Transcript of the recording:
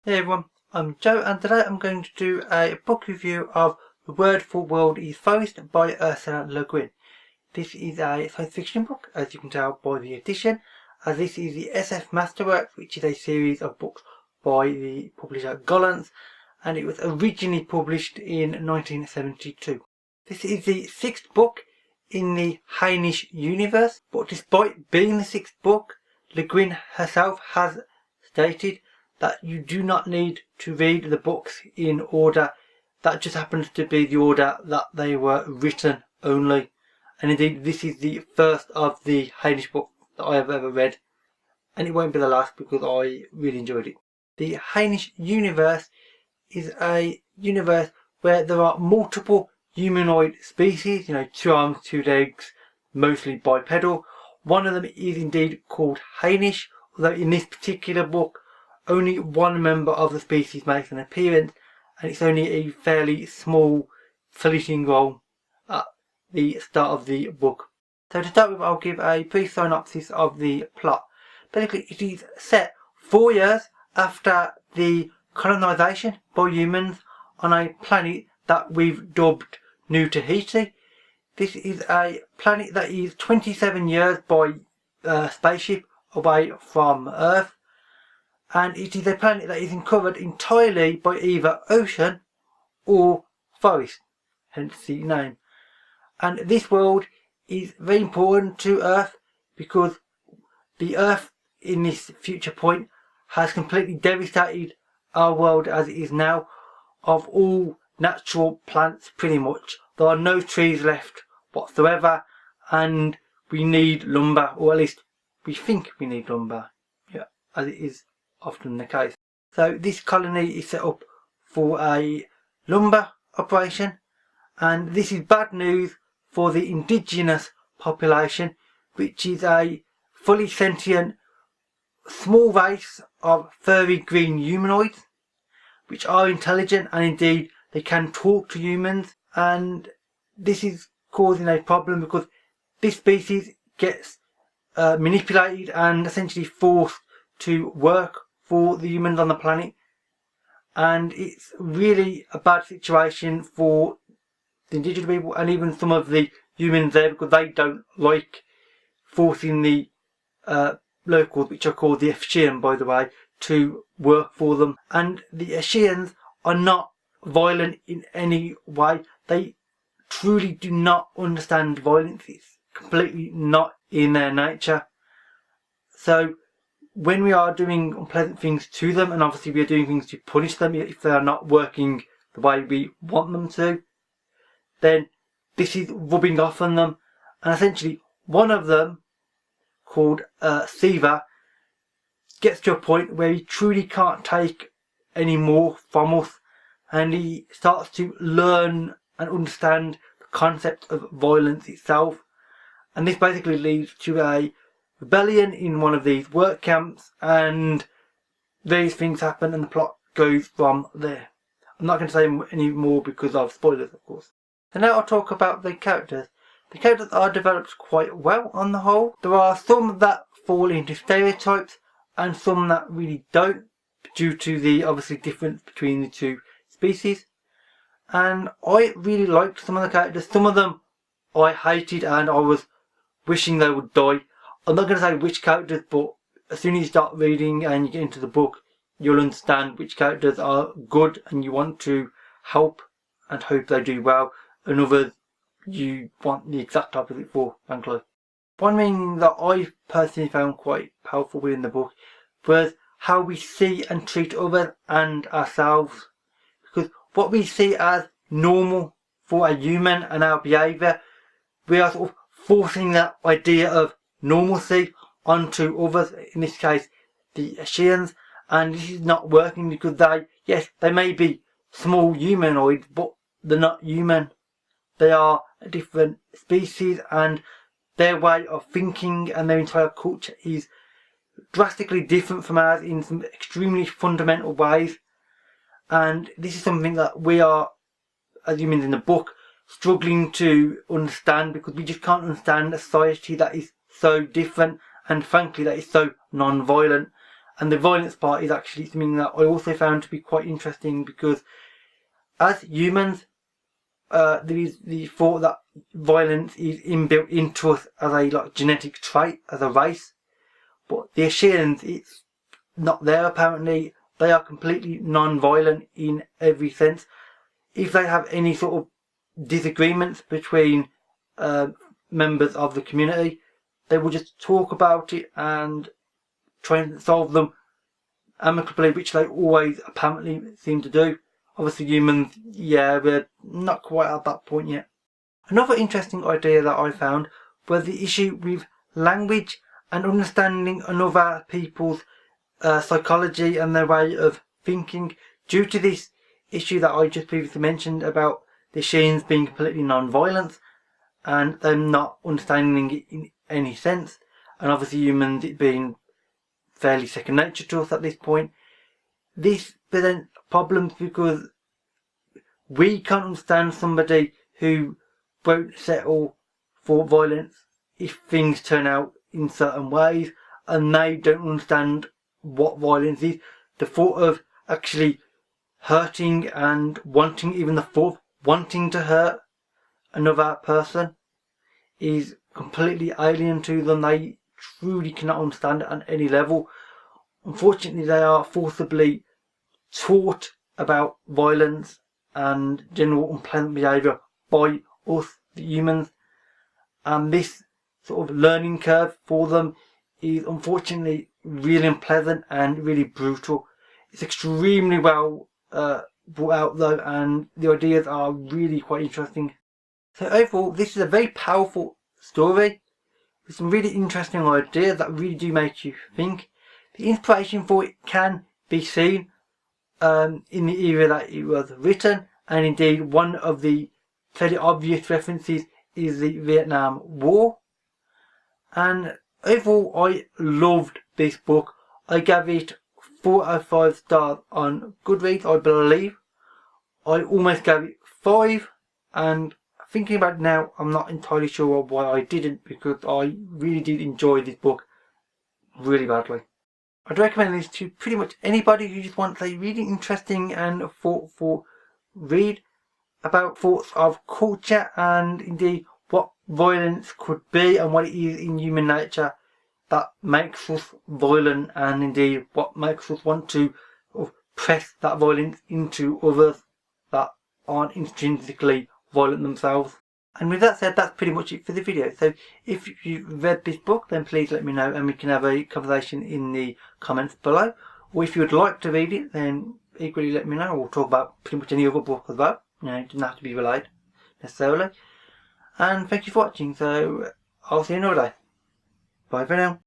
Hey everyone, I'm Joe and today I'm going to do a book review of The Wordful World is Forest by Ursula Le Guin. This is a science fiction book, as you can tell by the edition, as this is the SF Masterworks, which is a series of books by the publisher Guin, and it was originally published in 1972. This is the sixth book in the Hainish universe, but despite being the sixth book, Le Guin herself has stated that you do not need to read the books in order. That just happens to be the order that they were written only. And indeed, this is the first of the Hainish books that I have ever read. And it won't be the last because I really enjoyed it. The Hainish universe is a universe where there are multiple humanoid species, 2 arms, 2 legs, mostly bipedal. One of them is indeed called Hainish, although in this particular book, only one member of the species makes an appearance, and it's only a fairly small, fleeting role at the start of the book. So to start with, I'll give a brief synopsis of the plot. Basically, it is set 4 years after the colonisation by humans on a planet that we've dubbed New Tahiti. This is a planet that is 27 years by spaceship away from Earth. And it is a planet that is covered entirely by either ocean or forest, hence the name. And this world is very important to Earth because the Earth in this future point has completely devastated our world as it is now of all natural plants pretty much. There are no trees left whatsoever and we need lumber, or at least we think we need lumber, as it is often the case. So this colony is set up for a lumber operation, and this is bad news for the indigenous population, which is a fully sentient small race of furry green humanoids which are intelligent, and indeed they can talk to humans. And this is causing a problem because this species gets manipulated and essentially forced to work for the humans on the planet, and it's really a bad situation for the indigenous people and even some of the humans there, because they don't like forcing the locals, which are called the Efshian by the way, to work for them. And the Eshians are not violent in any way. They truly do not understand violence. It's completely not in their nature. So when we are doing unpleasant things to them, and obviously we are doing things to punish them if they are not working the way we want them to, then this is rubbing off on them. And essentially one of them, called Siva, gets to a point where he truly can't take any more from us, and he starts to learn and understand the concept of violence itself. And this basically leads to a rebellion in one of these work camps, and these things happen and the plot goes from there. I'm not going to say any more because of spoilers, of course. So now I'll talk about the characters. The characters are developed quite well on the whole. There are some that fall into stereotypes and some that really don't, due to the obviously difference between the two species. And I really liked some of the characters. Some of them I hated and I was wishing they would die. I'm not going to say which characters, but as soon as you start reading and you get into the book, you'll understand which characters are good and you want to help and hope they do well, and others you want the exact opposite for, frankly. One thing that I personally found quite powerful within the book was how we see and treat others and ourselves. Because what we see as normal for a human and our behaviour, we are sort of forcing that idea of normalcy onto others, in this case the Ashians, and this is not working because they may be small humanoids, but they're not human. They are a different species and their way of thinking and their entire culture is drastically different from ours in some extremely fundamental ways. And this is something that we are, as humans in the book, struggling to understand, because we just can't understand a society that is so different and frankly that is so non-violent. And the violence part is actually something that I also found to be quite interesting, because as humans, there is the thought that violence is inbuilt into us as a genetic trait, as a race. But the Assyrians, it's not there apparently. They are completely non-violent in every sense. If they have any sort of disagreements between members of the community, they will just talk about it and try and solve them amicably, which they always apparently seem to do. Obviously humans, yeah, we're not quite at that point yet. Another interesting idea that I found was the issue with language and understanding another people's psychology and their way of thinking, due to this issue that I just previously mentioned about the Sheens being completely non-violent and them not understanding it in any sense, and obviously humans it being fairly second nature to us at this point. This presents problems because we can't understand somebody who won't settle for violence if things turn out in certain ways, and they don't understand what violence is. The thought of actually hurting and wanting, even the thought of wanting to hurt another person is completely alien to them. They truly cannot understand it on any level. Unfortunately, they are forcibly taught about violence and general unpleasant behaviour by us, the humans, and this sort of learning curve for them is unfortunately really unpleasant and really brutal. It's extremely well brought out though, and the ideas are really quite interesting. So overall, this is a very powerful story with some really interesting ideas that really do make you think. The inspiration for it can be seen in the era that it was written, and indeed one of the fairly obvious references is the Vietnam War. And overall, I loved this book. I gave it 4 out of 5 stars on Goodreads, I believe. I almost gave it 5, and thinking about it now, I'm not entirely sure why I didn't, because I really did enjoy this book really badly. I'd recommend this to pretty much anybody who just wants a really interesting and thoughtful read about thoughts of culture and indeed what violence could be and what it is in human nature that makes us violent, and indeed what makes us want to press that violence into others that aren't intrinsically violent themselves. And with that said, that's pretty much it for the video. So if you've read this book, then please let me know and we can have a conversation in the comments below. Or if you would like to read it, then equally let me know. We'll talk about pretty much any other book as well. You know, it doesn't have to be related necessarily. And thank you for watching. So I'll see you another day. Bye for now.